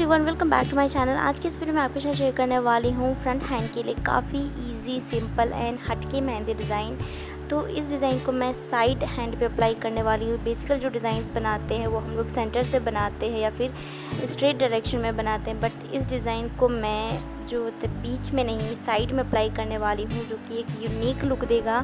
Everyone, welcome back to my channel. आज की इस वीडियो में आपके साथ शेयर करने वाली हूँ फ्रंट हैंड के लिए काफ़ी इजी, सिंपल एंड हटके मेहंदी डिज़ाइन। तो इस डिज़ाइन को मैं साइड हैंड पे अप्लाई करने वाली हूँ। बेसिकल जो डिज़ाइंस बनाते हैं वो हम लोग सेंटर से बनाते हैं या फिर स्ट्रेट डायरेक्शन में बनाते हैं, बट इस डिज़ाइन को मैं जो बीच में नहीं, साइड में अप्लाई करने वाली हूँ, जो कि एक यूनिक लुक देगा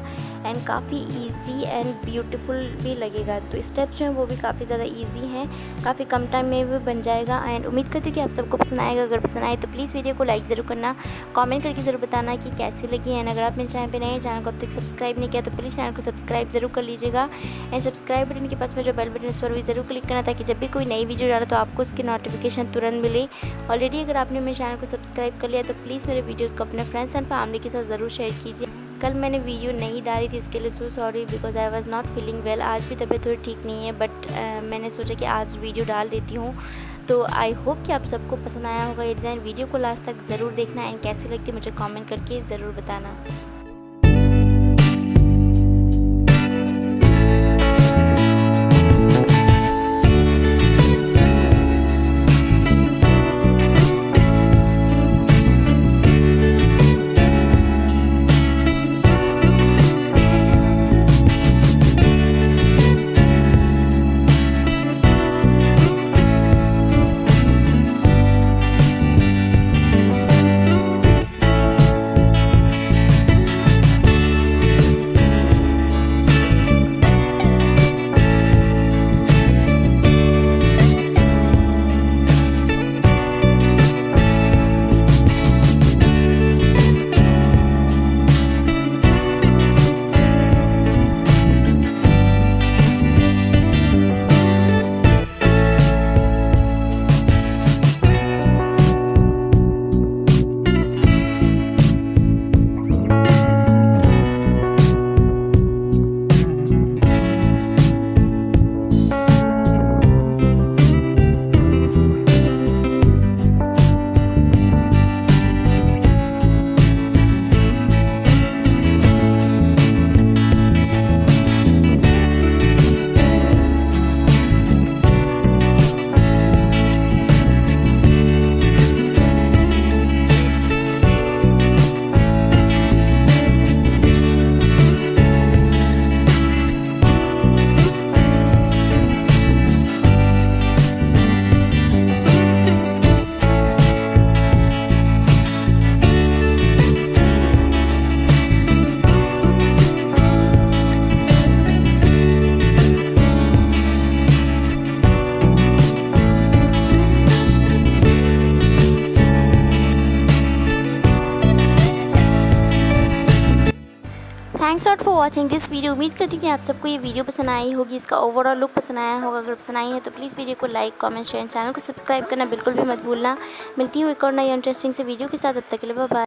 एंड काफ़ी इजी एंड ब्यूटीफुल भी लगेगा। तो स्टेप्स जो हैं वो भी काफ़ी ज़्यादा इजी हैं, काफ़ी कम टाइम में भी बन जाएगा एंड उम्मीद करती हूँ कि आप सबको पसंद आएगा। अगर पसंद आए तो प्लीज़ वीडियो को लाइक ज़रूर करना, कमेंट करके ज़रूर बताना कि कैसी लगी। एंड अगर आप मेरे चैनल पे नए हैं, चैनल को अब तक सब्सक्राइब नहीं किया तो प्लीज़ चैनल को सब्सक्राइब ज़रूर कर लीजिएगा एंड सब्सक्राइब बटन के पास में जो बेल बटन है उस पर भी ज़रूर क्लिक करना, ताकि जब भी कोई नई वीडियो डालो तो आपको उसकी नोटिफिकेशन तुरंत मिले। ऑलरेडी अगर आपने मेरे चैनल को सब्सक्राइब कर लिया तो प्लीज़ मेरे वीडियोज़ को अपने फ्रेंड्स एंड फैमिली के साथ ज़रूर शेयर कीजिए। कल मैंने वीडियो नहीं डाली थी, उसके लिए so sorry because I was not feeling well. आज भी तबीयत थोड़ी ठीक नहीं है, बट मैंने सोचा कि आज वीडियो डाल देती हूँ। तो आई होप कि आप सबको पसंद आया होगा ये डिज़ाइन। वीडियो को लास्ट तक ज़रूर देखना एंड कैसी लगती है मुझे कमेंट करके ज़रूर बताना। Thanks lot for watching this video. उम्मीद करती हूँ कि आप सबको ये वीडियो पसंद आई होगी, इसका ओवरऑल लुक पसंद आया होगा। अगर पसंद आई है तो प्लीज़ वीडियो को लाइक, कमेंट, शेयर, चैनल को सब्सक्राइब करना बिल्कुल भी मत भूलना। मिलती हूँ एक और नई इंटरेस्टिंग से वीडियो के साथ, तब तक के लिए बाय बाय।